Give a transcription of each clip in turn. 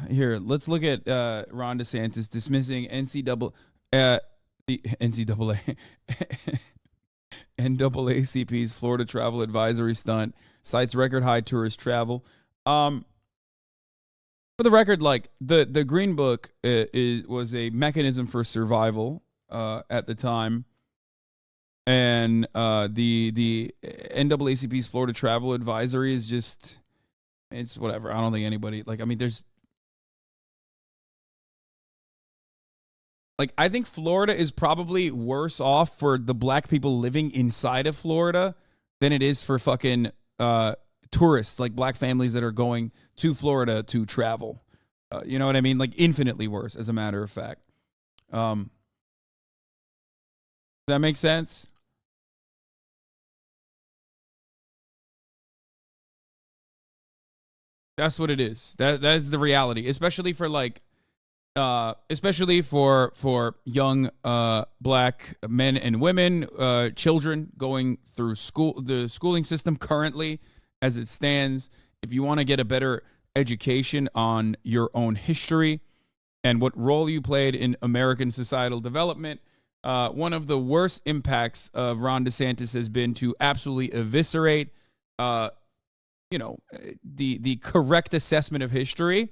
Here, let's look at Ron DeSantis dismissing the NAACP's Florida travel advisory stunt, cites record high tourist travel. For the record, like the Green Book was a mechanism for survival at the time, and the NAACP's Florida travel advisory is just, it's whatever. I don't think anybody, like, I mean, there's, like, I think Florida is probably worse off for the black people living inside of Florida than it is for fucking tourists, like black families that are going to Florida to travel. You know what I mean? Like, infinitely worse, as a matter of fact. Does that make sense? That's what it is. That's the reality, especially for like, especially for young black men and women, children going through school, the schooling system currently as it stands. If you want to get a better education on your own history and what role you played in American societal development, one of the worst impacts of Ron DeSantis has been to absolutely eviscerate the correct assessment of history,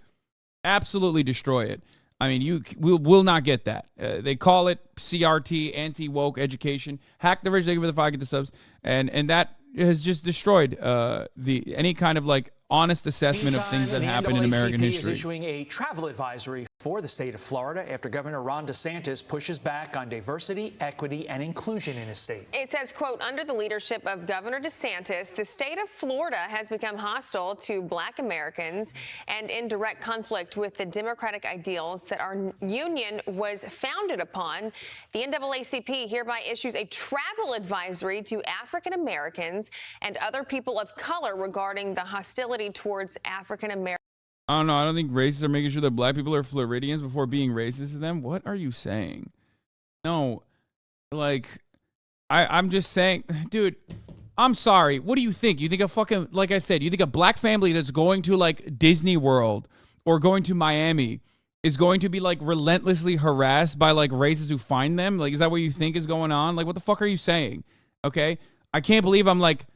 absolutely destroy it. I mean, you will not get that. They call it CRT, anti-woke education. Hack the rich, thank you for the 5, get the subs. And that has just destroyed any kind of like honest assessment of things that happen in American history. Is issuing a travel advisory for the state of Florida after Governor Ron DeSantis pushes back on diversity, equity, and inclusion in his state. It says, quote, under the leadership of Governor DeSantis, the state of Florida has become hostile to black Americans and in direct conflict with the democratic ideals that our union was founded upon. The NAACP hereby issues a travel advisory to African Americans and other people of color regarding the hostility towards African Americans. I don't know. I don't think racists are making sure that black people are Floridians before being racist to them. What are you saying? No, like, I'm just saying, dude, I'm sorry. What do you think? You think a fucking, like I said, you think a black family that's going to like Disney World or going to Miami is going to be like relentlessly harassed by like racists who find them? Like, is that what you think is going on? Like, what the fuck are you saying? Okay. I can't believe I'm like,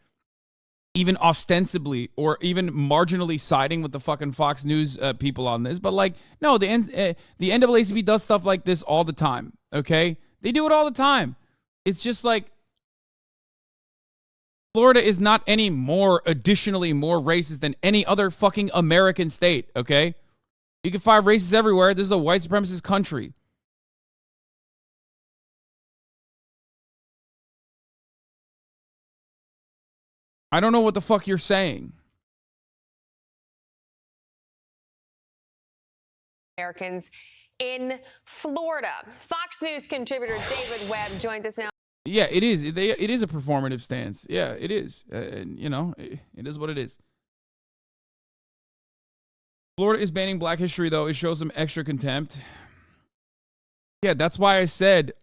even ostensibly or even marginally siding with the fucking Fox News people on this. But like, no, the NAACP does stuff like this all the time, okay? They do it all the time. It's just like, Florida is not any more additionally more racist than any other fucking American state, okay? You can find racists everywhere. This is a white supremacist country. I don't know what the fuck you're saying. Americans in Florida. Fox News contributor David Webb joins us now. Yeah, it is. It is a performative stance. Yeah, it is. You know, it is what it is. Florida is banning Black history, though. It shows some extra contempt. Yeah, that's why I said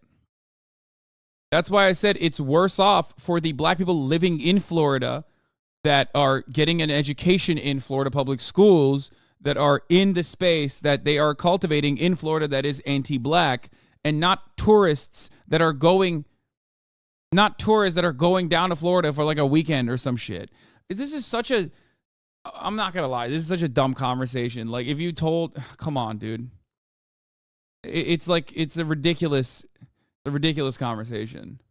it's worse off for the black people living in Florida that are getting an education in Florida public schools, that are in the space that they are cultivating in Florida that is anti-black, and not tourists that are going down to Florida for like a weekend or some shit. This is such a, I'm not going to lie, this is such a dumb conversation. Like, if you told, come on, dude. It's like, it's a ridiculous conversation.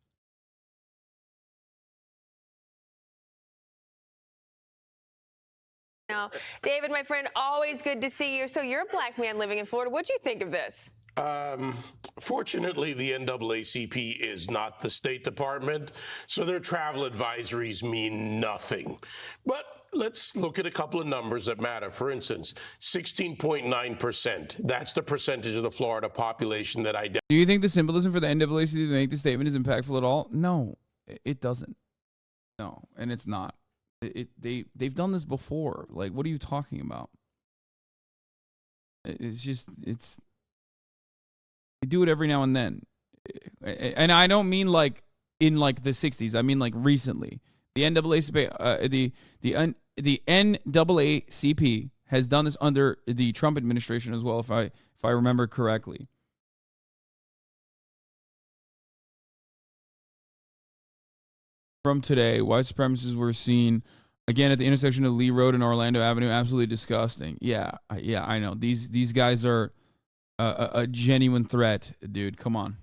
Now, David, my friend, always good to see you. So you're a black man living in Florida. What'd you think of this? Fortunately, the NAACP is not the State Department, so their travel advisories mean nothing. But let's look at a couple of numbers that matter. For instance, 16.9%. That's the percentage of the Florida population that identifies. Do you think the symbolism for the NAACP to make the statement is impactful at all? No, it doesn't. No, and it's not. They've done this before. Like, what are you talking about? It's just, they do it every now and then. And I don't mean like in like the 60s. I mean like recently. The NAACP has done this under the Trump administration as well, if I remember correctly. From today, white supremacists were seen again at the intersection of Lee Road and Orlando Avenue. Absolutely disgusting. Yeah, I know. These guys are a genuine threat, dude. Come on.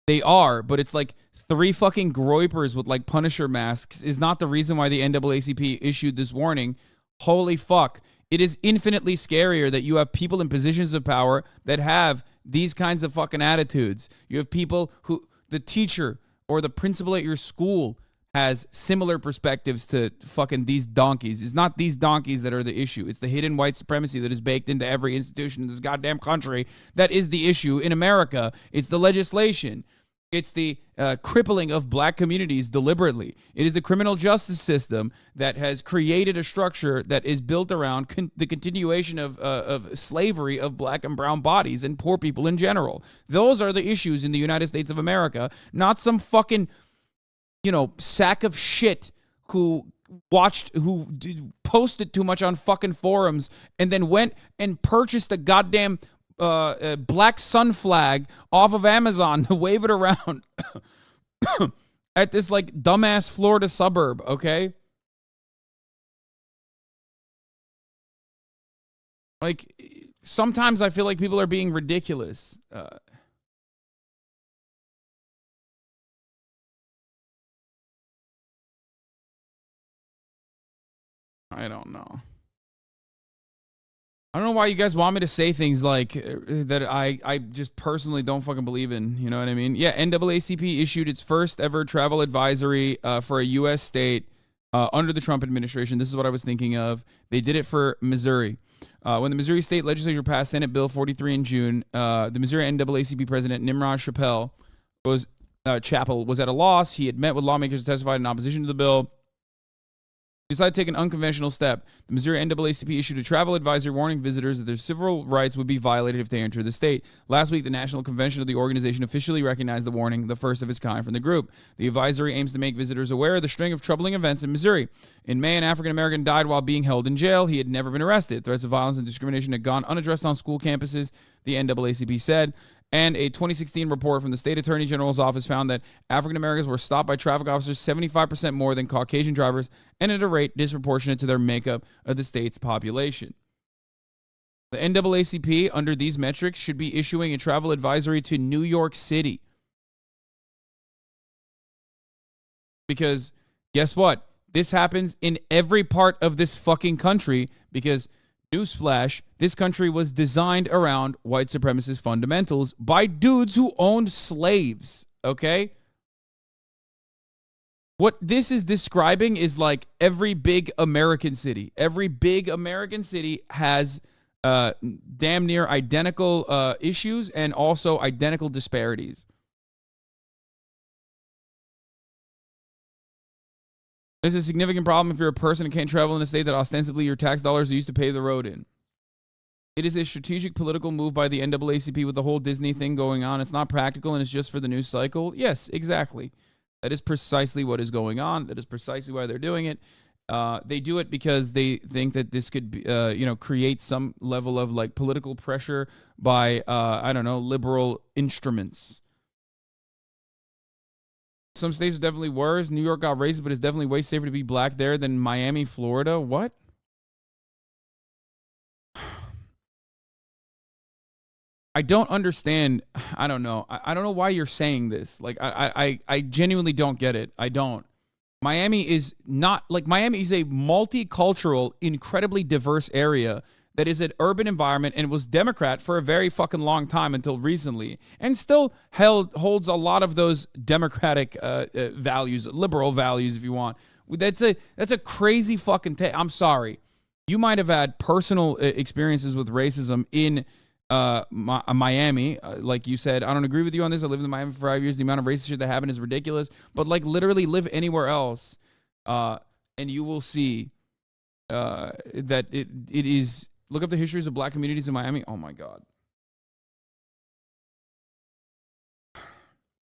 They are, but it's like 3 fucking groypers with like Punisher masks is not the reason why the NAACP issued this warning. Holy fuck. It is infinitely scarier that you have people in positions of power that have these kinds of fucking attitudes. You have people who, the teacher or the principal at your school has similar perspectives to fucking these donkeys. It's not these donkeys that are the issue. It's the hidden white supremacy that is baked into every institution in this goddamn country that is the issue in America. It's the legislation. It's the crippling of black communities deliberately. It is the criminal justice system that has created a structure that is built around the continuation of slavery of black and brown bodies and poor people in general. Those are the issues in the United States of America, not some fucking, sack of shit who posted too much on fucking forums and then went and purchased a goddamn black sun flag off of Amazon to wave it around at this like dumbass Florida suburb, okay? Like, sometimes I feel like people are being ridiculous. I don't know. I don't know why you guys want me to say things like that I just personally don't fucking believe in. You know what I mean? Yeah, NAACP issued its first ever travel advisory for a U.S. state under the Trump administration. This is what I was thinking of. They did it for Missouri. When the Missouri State Legislature passed Senate Bill 43 in June, the Missouri NAACP president, Nimrod Chappell, was at a loss. He had met with lawmakers who testified in opposition to the bill. Decided to take an unconventional step. The Missouri NAACP issued a travel advisory warning visitors that their civil rights would be violated if they enter the state. Last week, the National Convention of the organization officially recognized the warning, the first of its kind from the group. The advisory aims to make visitors aware of the string of troubling events in Missouri. In May, an African-American died while being held in jail. He had never been arrested. Threats of violence and discrimination had gone unaddressed on school campuses, the NAACP said. And a 2016 report from the state attorney general's office found that African Americans were stopped by traffic officers 75% more than Caucasian drivers and at a rate disproportionate to their makeup of the state's population. The NAACP, under these metrics, should be issuing a travel advisory to New York City. Because guess what? This happens in every part of this fucking country because, newsflash, this country was designed around white supremacist fundamentals by dudes who owned slaves, okay? What this is describing is like every big American city. Every big American city has damn near identical issues and also identical disparities. It's a significant problem if you're a person and can't travel in a state that ostensibly your tax dollars are used to pave the road in. It is a strategic political move by the NAACP with the whole Disney thing going on. It's not practical and it's just for the news cycle. Yes, exactly. That is precisely what is going on. That is precisely why they're doing it. They do it because they think that this could be, create some level of like political pressure by, liberal instruments. Some states are definitely worse. New York got racist, but it's definitely way safer to be black there than Miami, Florida. What? I don't understand. I don't know. I don't know why you're saying this. Like, I genuinely don't get it. I don't. Miami is not, like, Miami is a multicultural, incredibly diverse area that is an urban environment and was Democrat for a very fucking long time until recently, and still holds a lot of those Democratic values, liberal values, if you want. That's a crazy fucking take. I'm sorry. You might have had personal experiences with racism in Miami. Like you said, I don't agree with you on this. I lived in Miami for 5 years. The amount of racist shit that happened is ridiculous. But like literally live anywhere else, and you will see that it is. Look up the histories of black communities in Miami. Oh, my God.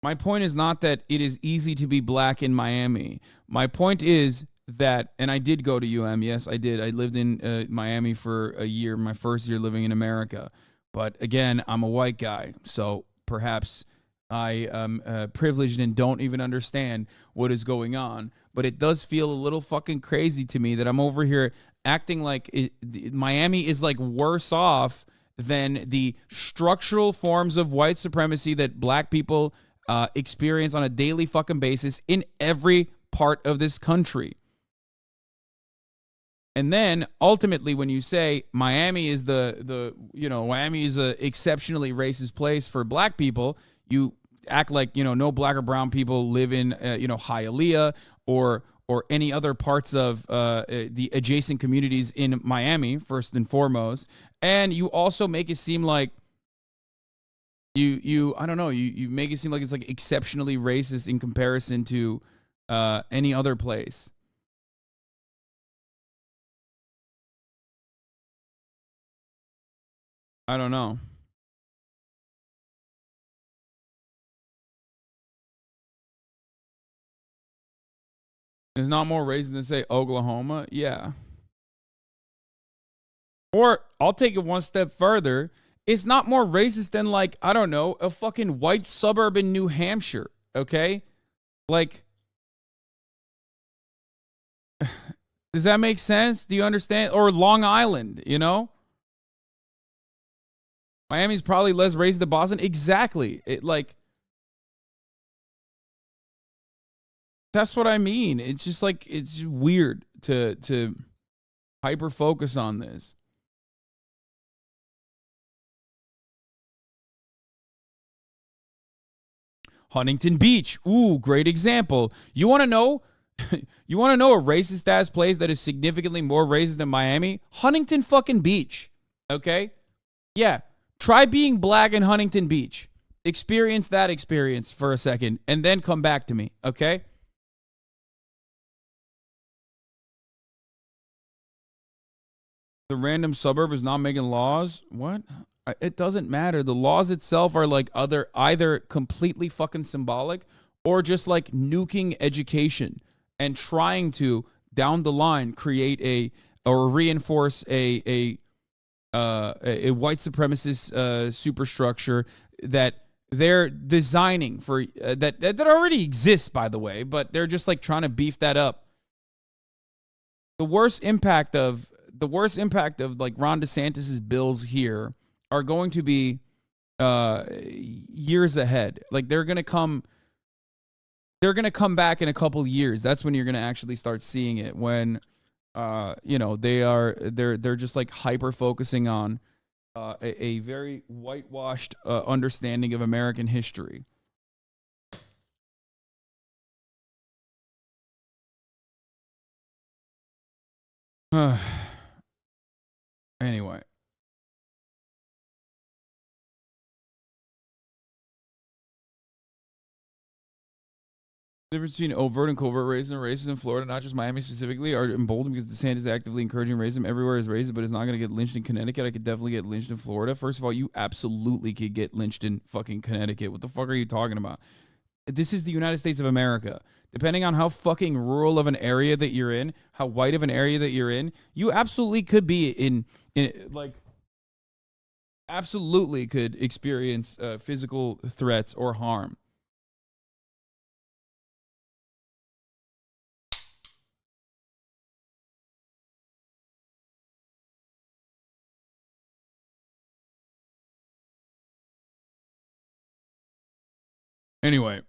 My point is not that it is easy to be black in Miami. My point is that, and I did go to UM. Yes, I did. I lived in Miami for a year, my first year living in America. But again, I'm a white guy, so perhaps I am privileged and don't even understand what is going on. But it does feel a little fucking crazy to me that I'm over here acting like Miami is like worse off than the structural forms of white supremacy that black people experience on a daily fucking basis in every part of this country. And then ultimately, when you say Miami is Miami is a exceptionally racist place for black people, you act like, no black or brown people live in, Hialeah or any other parts of the adjacent communities in Miami, first and foremost. And you also make it seem like you make it seem like it's like exceptionally racist in comparison to any other place. I don't know. There's not more racist than, say, Oklahoma. Yeah. Or I'll take it one step further. It's not more racist than, like, I don't know, a fucking white suburb in New Hampshire. Okay? Like, does that make sense? Do you understand? Or Long Island, Miami's probably less racist than Boston. Exactly. That's what I mean. It's just like, it's weird to hyper focus on this. Huntington Beach. Ooh, great example. You want to know? You want to know a racist ass place that is significantly more racist than Miami? Huntington fucking Beach. Okay? Yeah. Try being black in Huntington Beach. Experience that experience for a second and then come back to me, okay? The random suburb is not making laws? What? It doesn't matter. The laws itself are like either completely fucking symbolic or just like nuking education and trying to, down the line, create or reinforce a white supremacist superstructure that they're designing for that already exists, by the way, but they're just like trying to beef that up. The worst impact of like Ron DeSantis's bills here are going to be years ahead. Like they're gonna come back in a couple years. That's when you're gonna actually start seeing it. When they're just like hyper focusing on a very whitewashed understanding of American history. Anyway. The difference between overt and covert racism in Florida, not just Miami specifically, are emboldened because DeSantis is actively encouraging racism everywhere is racist, but is not going to get lynched in Connecticut. I could definitely get lynched in Florida. First of all, you absolutely could get lynched in fucking Connecticut. What the fuck are you talking about? This is the United States of America. Depending on how fucking rural of an area that you're in, how white of an area that you're in, you absolutely could be in like, absolutely could experience physical threats or harm. Anyway,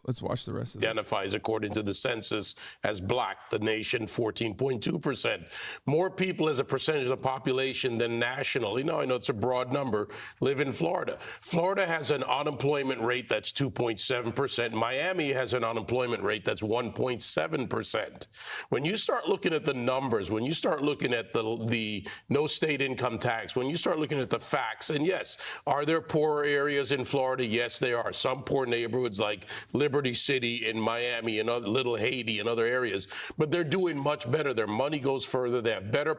let's watch the rest of this. Identifies, according to the census, as black, the nation 14.2%. More people as a percentage of the population than nationally, I know it's a broad number, live in Florida. Florida has an unemployment rate that's 2.7%. Miami has an unemployment rate that's 1.7%. When you start looking at the numbers, when you start looking at the no state income tax, when you start looking at the facts, and yes, are there poorer areas in Florida? Yes, there are. Some poor neighborhoods like Liberty City in Miami and Little Haiti and other areas, but they're doing much better. Their money goes further. They have better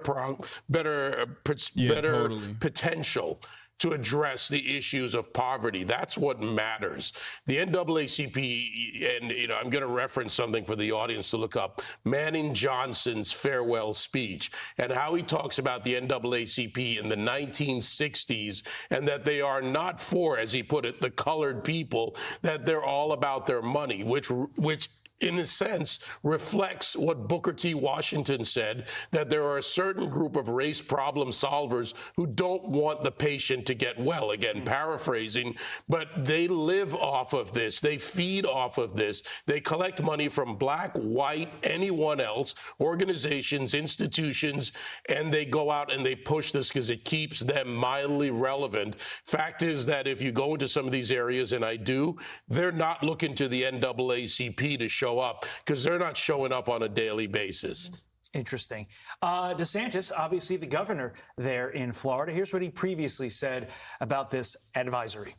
potential. to address the issues of poverty. That's what matters. The NAACP, and I'm going to reference something for the audience to look up, Manning Johnson's farewell speech, and how he talks about the NAACP in the 1960s, and that they are not for, as he put it, the colored people, that they're all about their money, which in a sense, reflects what Booker T. Washington said, that there are a certain group of race problem solvers who don't want the patient to get well. Again, paraphrasing, but they live off of this. They feed off of this. They collect money from black, white, anyone else, organizations, institutions, and they go out and they push this because it keeps them mildly relevant. Fact is that if you go into some of these areas, and I do, they're not looking to the NAACP to show up because they're not showing up on a daily basis. Interesting. DeSantis, obviously the governor there in Florida. Here's what he previously said about this advisory.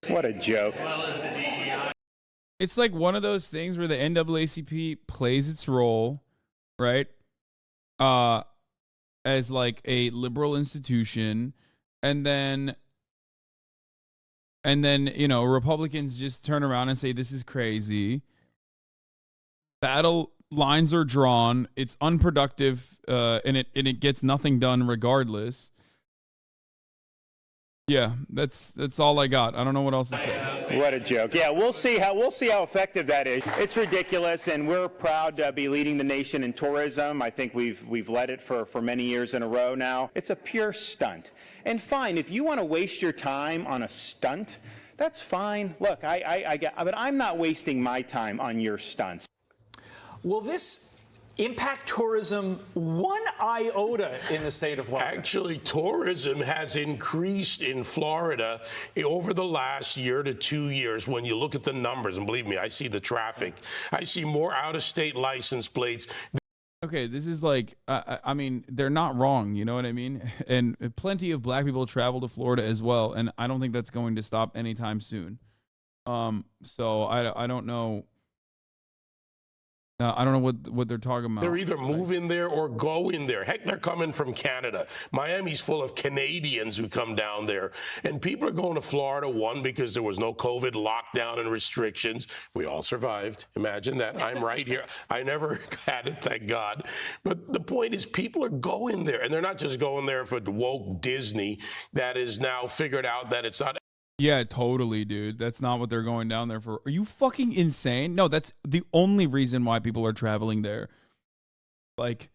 What a joke. It's like one of those things where the NAACP plays its role, right? As like a liberal institution, and then Republicans just turn around and say this is crazy. Battle lines are drawn. It's unproductive, and it gets nothing done regardless. Yeah, that's all I got. I don't know what else to say. What a joke. Yeah, we'll see how effective that is. It's ridiculous, and we're proud to be leading the nation in tourism. I think we've led it for many years in a row now. It's a pure stunt. And fine, if you want to waste your time on a stunt, that's fine. Look, I get, but I'm not wasting my time on your stunts. Will this impact tourism one iota in the state of Florida? Actually, tourism has increased in Florida over the last year to 2 years. When you look at the numbers, and believe me, I see the traffic. I see more out-of-state license plates. Okay, this is like, I mean, they're not wrong, you know what I mean? And plenty of black people travel to Florida as well, and I don't think that's going to stop anytime soon. So I don't know. I don't know what they're talking about. They're either moving there or going there. Heck, they're coming from Canada. Miami's full of Canadians who come down there. And people are going to Florida, one, because there was no COVID lockdown and restrictions. We all survived. Imagine that. I'm right here. I never had it, thank God. But the point is, people are going there. And they're not just going there for woke Disney that is now figured out that it's not. Yeah, totally, dude. That's not what they're going down there for. Are you fucking insane? No, that's the only reason why people are traveling there. Like,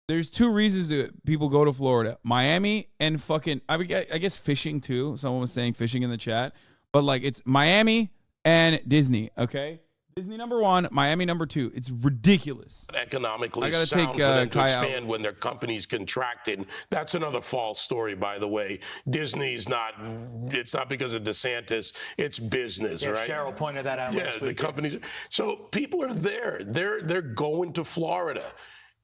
there's two reasons that people go to Florida. Miami and fucking, I guess fishing too. Someone was saying fishing in the chat. But, like, it's Miami and Disney, okay? Disney number one, Miami number two. It's ridiculous. Economically sound for them to expand when their company's contracting. That's another false story, by the way. Disney's not, it's not because of DeSantis, it's business, right? Cheryl pointed that out last week. The companies. So people are there. They're going to Florida.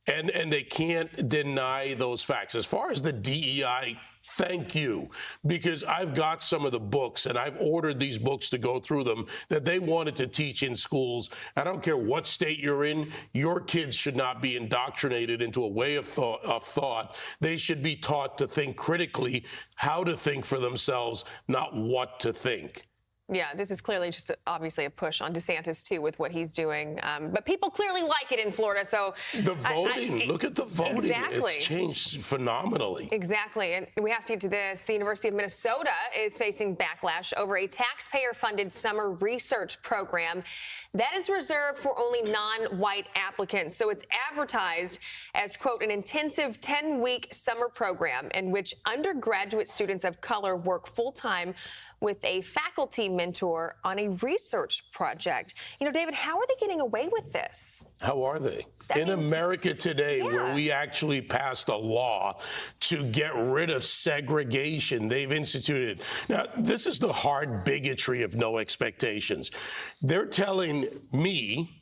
And they can't deny those facts. As far as the DEI, thank you, because I've got some of the books and I've ordered these books to go through them that they wanted to teach in schools. I don't care what state you're in, your kids should not be indoctrinated into a way of thought. They should be taught to think critically, how to think for themselves, not what to think. Yeah, this is clearly just obviously a push on DeSantis, too, with what he's doing. But people clearly like it in Florida. So the voting, look at the voting. Exactly. It's changed phenomenally. Exactly. And we have to get to this. The University of Minnesota is facing backlash over a taxpayer-funded summer research program that is reserved for only non-white applicants. So it's advertised as, quote, an intensive 10-week summer program in which undergraduate students of color work full-time with a faculty mentor on a research project. You know, David, how are they getting away with this? How are they? In America today, where we actually passed a law to get rid of segregation, they've instituted. Now, this is the hard bigotry of no expectations. They're telling me,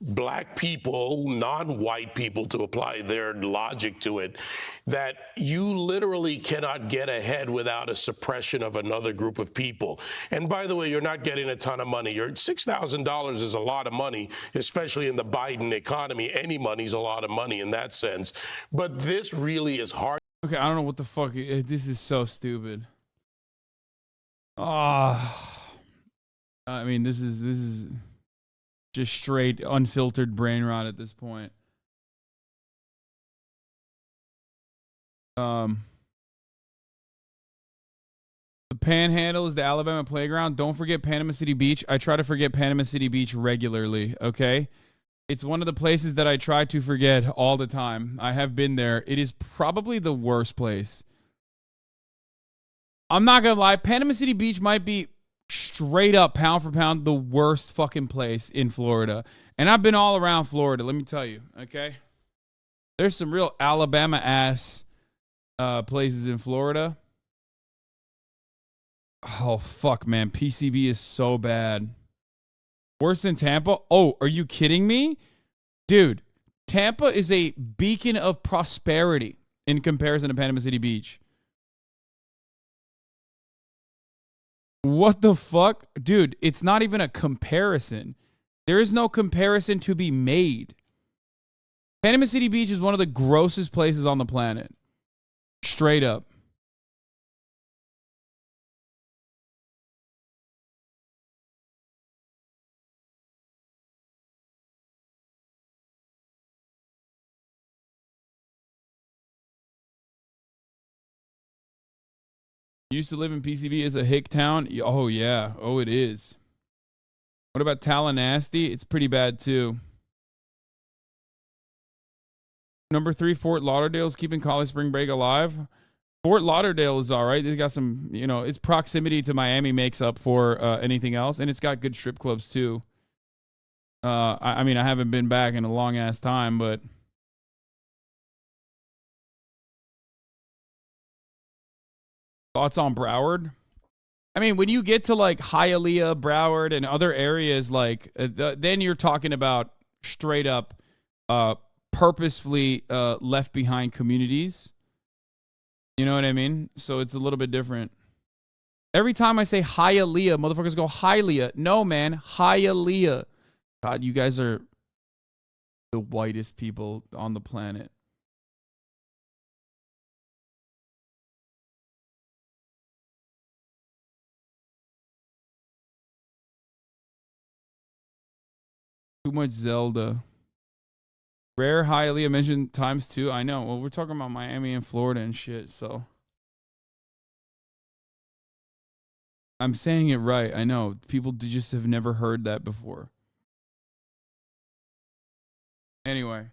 black people, non-white people, to apply their logic to it, that you literally cannot get ahead without a suppression of another group of people. And by the way, you're not getting a ton of money. Your $6,000 is a lot of money, especially in the Biden economy. Any money is a lot of money in that sense. But this really is hard. Okay, I don't know what the fuck. This is so stupid. Ah, I mean, this is just straight unfiltered brain rot at this point. The Panhandle is the Alabama playground. Don't forget Panama City Beach. I try to forget Panama City Beach regularly, okay? It's one of the places that I try to forget all the time. I have been there. It is probably the worst place. I'm not going to lie. Panama City Beach might be straight up, pound for pound, the worst fucking place in Florida. And I've been all around Florida, let me tell you, okay? There's some real Alabama-ass places in Florida. Oh, fuck, man. PCB is so bad. Worse than Tampa? Oh, are you kidding me? Dude, Tampa is a beacon of prosperity in comparison to Panama City Beach. What the fuck? Dude, it's not even a comparison. There is no comparison to be made. Panama City Beach is one of the grossest places on the planet. Straight up. Used to live in PCB as a hick town. Oh, yeah. Oh, it is. What about Tallahassee? It's pretty bad, too. Number 3, Fort Lauderdale's keeping college spring break alive. Fort Lauderdale is all right. They got some, you know, its proximity to Miami makes up for anything else. And it's got good strip clubs, too. I mean, I haven't been back in a long-ass time, but... Thoughts on Broward? I mean, when you get to like Hialeah, Broward, and other areas, like then you're talking about straight up, purposefully left behind communities. You know what I mean? So it's a little bit different. Every time I say Hialeah, motherfuckers go Hialeah. No, man, Hialeah. God, you guys are the whitest people on the planet. Too much Zelda. Rare Hialeah mentioned times 2. I know. Well, we're talking about Miami and Florida and shit, so. I'm saying it right. I know. People just have never heard that before. Anyway.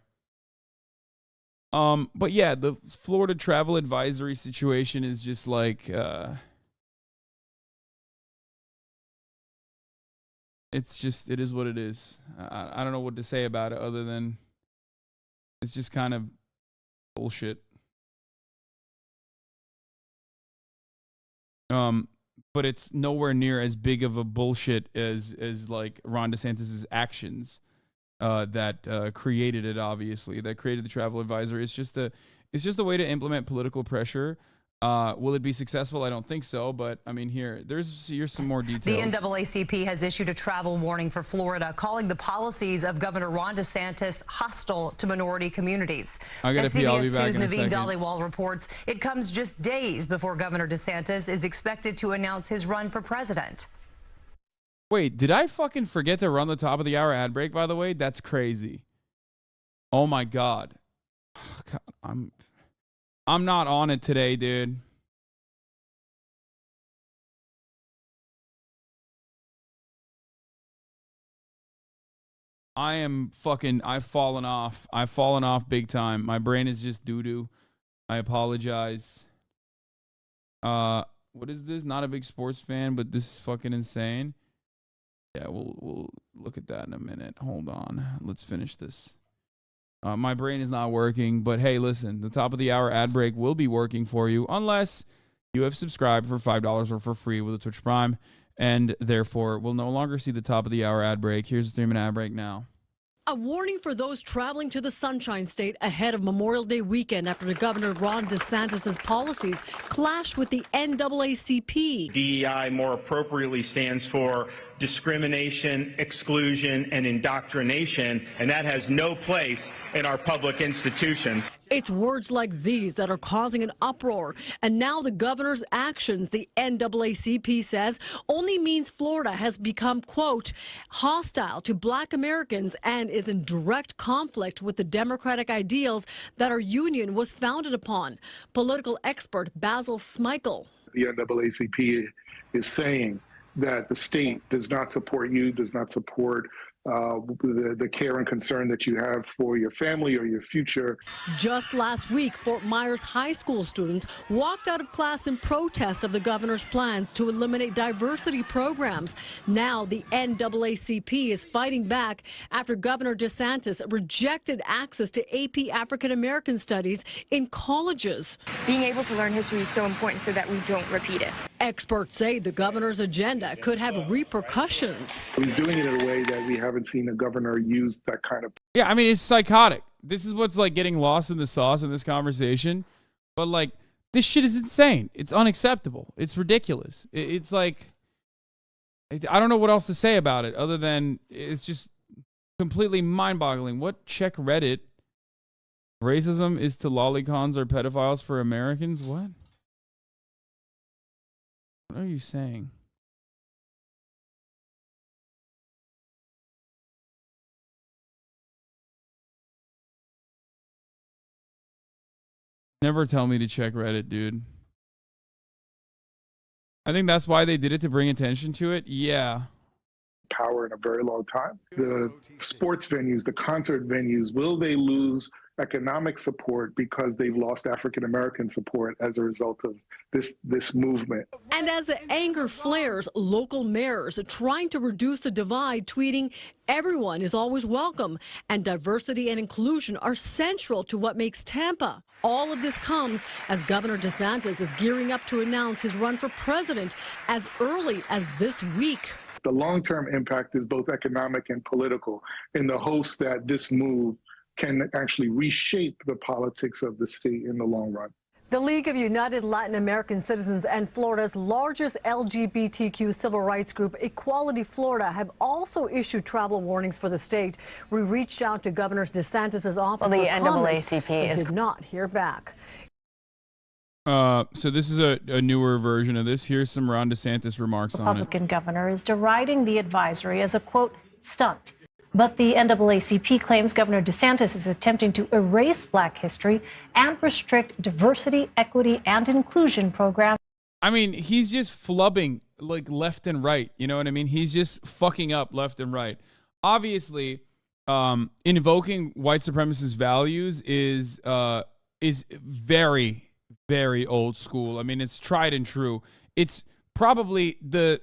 But yeah, the Florida travel advisory situation is just like, it's just, it is what it is. I don't know what to say about it other than it's just kind of bullshit. But it's nowhere near as big of a bullshit as like Ron DeSantis' actions that created it, obviously. That created the travel advisory. It's just a way to implement political pressure. Will it be successful? I don't think so, but I mean, here's some more details. The NAACP has issued a travel warning for Florida, calling the policies of Governor Ron DeSantis hostile to minority communities. I gotta pee. I'll be back in a second. Naveen Dhaliwal reports it comes just days before Governor DeSantis is expected to announce his run for president. Wait, did I fucking forget to run the top of the hour ad break, by the way? That's crazy. Oh my God. God, I'm not on it today, dude. I've fallen off. I've fallen off big time. My brain is just doo-doo. I apologize. What is this? Not a big sports fan, but this is fucking insane. Yeah, we'll look at that in a minute. Hold on. Let's finish this. My brain is not working, but hey, listen, the top of the hour ad break will be working for you unless you have subscribed for $5 or for free with a Twitch Prime, and therefore will no longer see the top of the hour ad break. Here's the 3-minute ad break now. A warning for those traveling to the Sunshine State ahead of Memorial Day weekend after Governor Ron DeSantis' policies clash with the NAACP. DEI more appropriately stands for discrimination, exclusion, and indoctrination, and that has no place in our public institutions. It's words like these that are causing an uproar. And now the governor's actions, the NAACP says, only means Florida has become, quote, hostile to black Americans and is in direct conflict with the democratic ideals that our union was founded upon. Political expert Basil Smikle. The NAACP is saying that the state does not support you, does not support the care and concern that you have for your family or your future. Just last week, Fort Myers high school students walked out of class in protest of the governor's plans to eliminate diversity programs. Now the NAACP is fighting back after Governor DeSantis rejected access to AP African American studies in colleges. Being able to learn history is so important so that we don't repeat it. Experts say the governor's agenda could have repercussions. He's doing it in a way that we haven't seen a governor use that kind of. Yeah, I mean, it's psychotic. This is what's like getting lost in the sauce in this conversation. But like, this shit is insane. It's unacceptable. It's ridiculous. It's like, I don't know what else to say about it other than it's just completely mind-boggling. What? Check Reddit. Racism is to lolicons or pedophiles for Americans? What? What are you saying? Never tell me to check Reddit, dude. I think that's why they did it, to bring attention to it. Yeah. Power in a very long time. The sports venues, the concert venues, will they lose economic support because they've lost African American support as a result of this movement? And as the anger flares, local mayors are trying to reduce the divide, tweeting, "Everyone is always welcome, and diversity and inclusion are central to what makes Tampa." All of this comes as Governor DeSantis is gearing up to announce his run for president as early as this week. The long-term impact is both economic and political, in the hopes that this move can actually reshape the politics of the state in the long run. The League of United Latin American Citizens and Florida's largest LGBTQ civil rights group, Equality Florida, have also issued travel warnings for the state. We reached out to Governor DeSantis' office Well, the for comment, NAACP but did not hear back. So this is a newer version of this. Here's some Ron DeSantis remarks on it. Republican governor is deriding the advisory as a, quote, stunt. But the NAACP claims Governor DeSantis is attempting to erase black history and restrict diversity, equity, and inclusion programs. I mean, he's just flubbing like left and right. You know what I mean? He's just fucking up left and right. Obviously, invoking white supremacist values is very, very old school. I mean, it's tried and true. It's probably the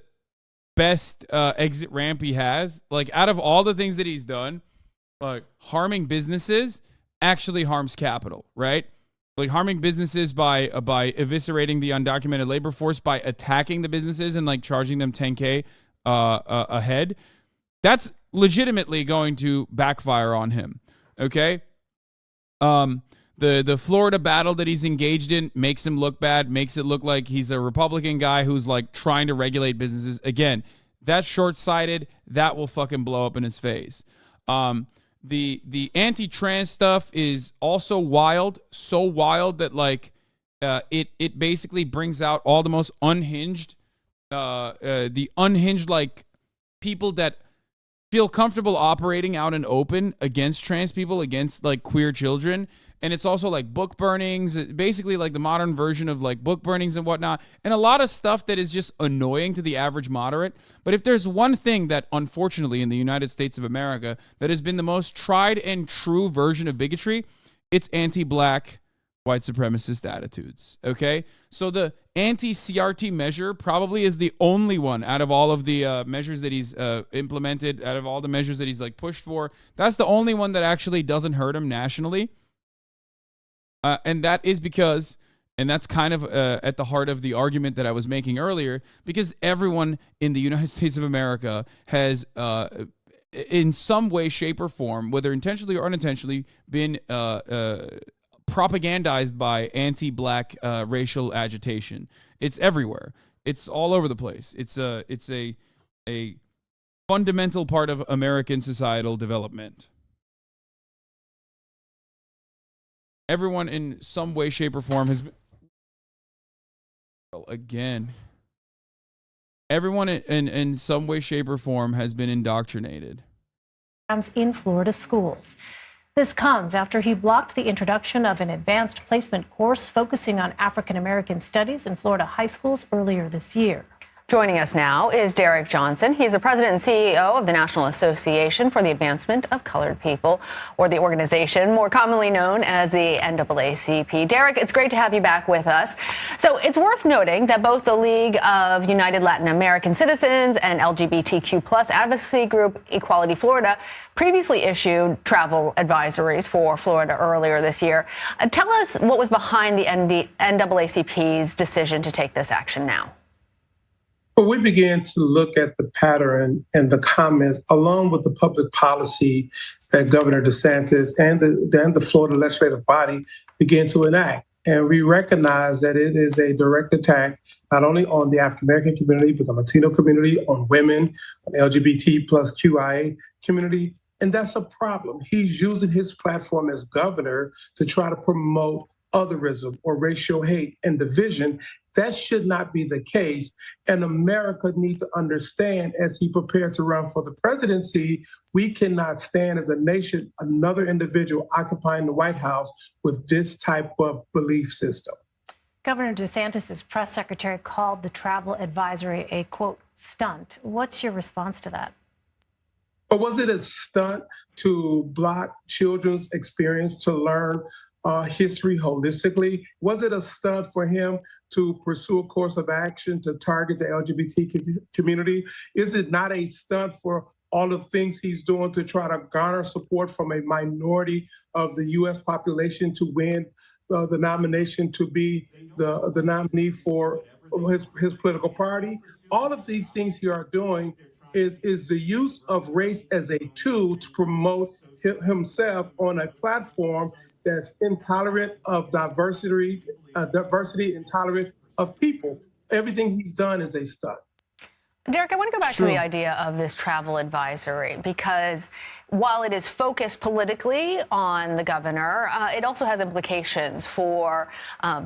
best exit ramp he has. Like, out of all the things that he's done, like harming businesses actually harms capital, right? Like harming businesses by eviscerating the undocumented labor force, by attacking the businesses and like charging them $10K a head. That's legitimately going to backfire on him. Okay. The Florida battle that he's engaged in makes him look bad, makes it look like he's a Republican guy who's like trying to regulate businesses. Again, that's short-sighted. That will fucking blow up in his face. The anti-trans stuff is also wild, so wild that like it basically brings out all the most unhinged, like people that feel comfortable operating out in open against trans people, against like queer children. And it's also like book burnings, basically like the modern version of like book burnings and whatnot. And a lot of stuff that is just annoying to the average moderate. But if there's one thing that, unfortunately, in the United States of America, that has been the most tried and true version of bigotry, it's anti-black white supremacist attitudes. Okay? So the anti-CRT measure probably is the only one out of all of the measures that he's implemented, out of all the measures that he's like pushed for. That's the only one that actually doesn't hurt him nationally. And that is because, and that's kind of at the heart of the argument that I was making earlier, because everyone in the United States of America has, in some way, shape, or form, whether intentionally or unintentionally, been propagandized by anti-black racial agitation. It's everywhere. It's all over the place. It's a fundamental part of American societal development. Everyone in some way, shape, or form has been. Again. Everyone in some way, shape, or form has been indoctrinated. In Florida schools. This comes after he blocked the introduction of an advanced placement course focusing on African American studies in Florida high schools earlier this year. Joining us now is Derek Johnson. He's the president and CEO of the National Association for the Advancement of Colored People, or the organization more commonly known as the NAACP. Derek, it's great to have you back with us. So it's worth noting that both the League of United Latin American Citizens and LGBTQ plus advocacy group Equality Florida previously issued travel advisories for Florida earlier this year. Tell us what was behind the NAACP's decision to take this action now. Well, we began to look at the pattern and the comments along with the public policy that Governor DeSantis and the Florida legislative body began to enact. And we recognize that it is a direct attack not only on the African American community, but the Latino community, on women, on the LGBT plus QIA community. And that's a problem. He's using his platform as governor to try to promote otherism or racial hate and division. That should not be the case. And America needs to understand, as he prepared to run for the presidency, we cannot stand as a nation another individual occupying the White House with this type of belief system. Governor DeSantis' press secretary called the travel advisory a, quote, stunt. What's your response to that? But was it a stunt to block children's experience to learn history holistically? Was it a stunt for him to pursue a course of action to target the LGBT community? Is it not a stunt for all the things he's doing to try to garner support from a minority of the U.S. population to win the nomination to be the nominee for his political party? All of these things he are doing is the use of race as a tool to promote himself on a platform that's intolerant of diversity, intolerant of people. Everything he's done is a stunt. Derek, I want to go back to the idea of this travel advisory, because while it is focused politically on the governor, it also has implications for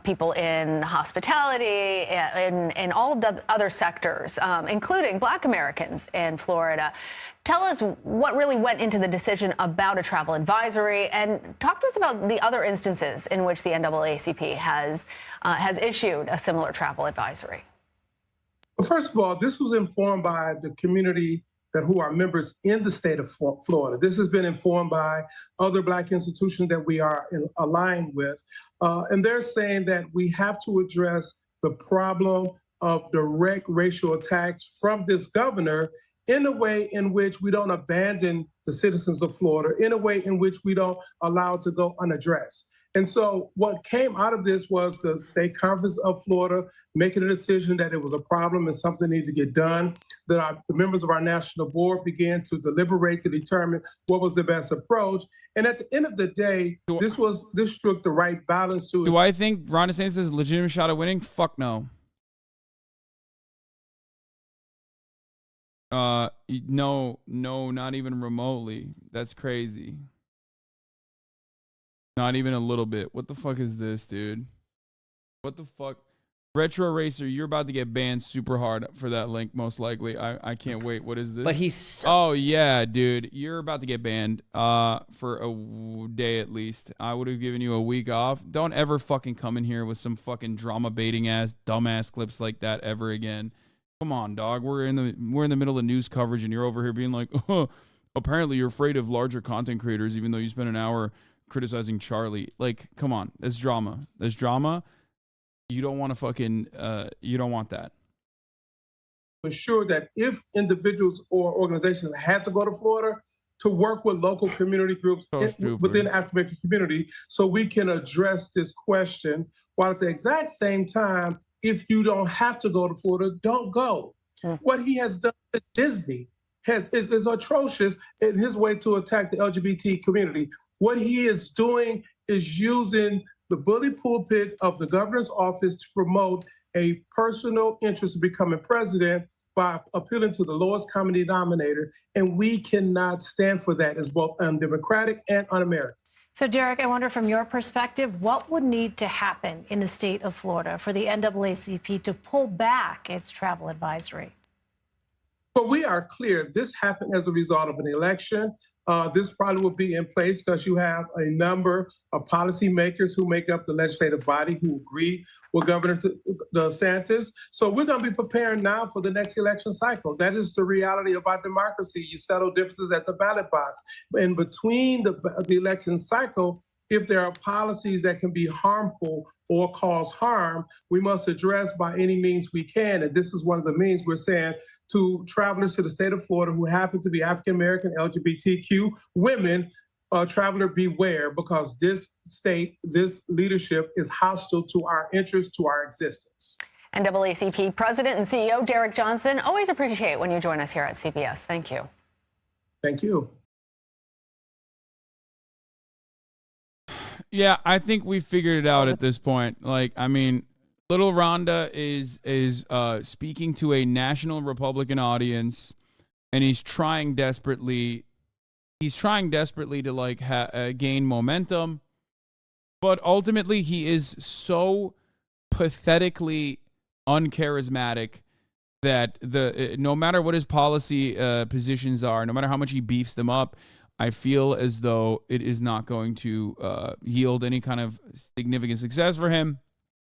people in hospitality, in all of the other sectors, including Black Americans in Florida. Tell us what really went into the decision about a travel advisory, and talk to us about the other instances in which the NAACP has issued a similar travel advisory. Well, first of all, this was informed by the community who are members in the state of Florida. This has been informed by other Black institutions that we are aligned with. And they're saying that we have to address the problem of direct racial attacks from this governor in a way in which we don't abandon the citizens of Florida, in a way in which we don't allow it to go unaddressed. And so what came out of this was the State Conference of Florida making a decision that it was a problem and something needed to get done, that the members of our national board began to deliberate to determine what was the best approach. And at the end of the day, this struck the right balance to it. Do I think Ron DeSantis has a legitimate shot at winning? Fuck no. No, not even remotely. That's crazy. Not even a little bit. What the fuck is this, dude? What the fuck? Retro Racer, you're about to get banned super hard for that link, most likely. I can't wait. What is this? But he's... Oh, yeah, dude. You're about to get banned for a day at least. I would have given you a week off. Don't ever fucking come in here with some fucking drama baiting ass, dumbass clips like that ever again. Come on, dog. We're in the middle of news coverage, and you're over here being like, oh, apparently you're afraid of larger content creators, even though you spent an hour criticizing Charlie. Like, come on. There's drama. There's drama. You don't want to fucking, you don't want that. Ensure that if individuals or organizations had to go to Florida, to work with local community groups within the African American community so we can address this question, while at the exact same time, if you don't have to go to Florida, don't go. What he has done to Disney is atrocious in his way to attack the LGBT community. What he is doing is using the bully pulpit of the governor's office to promote a personal interest in becoming president by appealing to the lowest common denominator. And we cannot stand for that as both undemocratic and un-American. So, Derek, I wonder from your perspective, what would need to happen in the state of Florida for the NAACP to pull back its travel advisory? But we are clear this happened as a result of an election. This probably will be in place because you have a number of policymakers who make up the legislative body who agree with Governor DeSantis. So we're going to be preparing now for the next election cycle. That is the reality of our democracy. You settle differences at the ballot box. In between the election cycle, if there are policies that can be harmful or cause harm, we must address by any means we can. And this is one of the means we're saying to travelers to the state of Florida who happen to be African-American, LGBTQ women, traveler beware, because this state, this leadership is hostile to our interests, to our existence. NAACP President and CEO Derek Johnson, always appreciate when you join us here at CBS. Thank you. Thank you. Yeah, I think we figured it out at this point. Like, I mean, little Rhonda is speaking to a national Republican audience, and he's trying desperately to like gain momentum, but ultimately he is so pathetically uncharismatic that no matter what his policy positions are, no matter how much he beefs them up, I feel as though it is not going to yield any kind of significant success for him.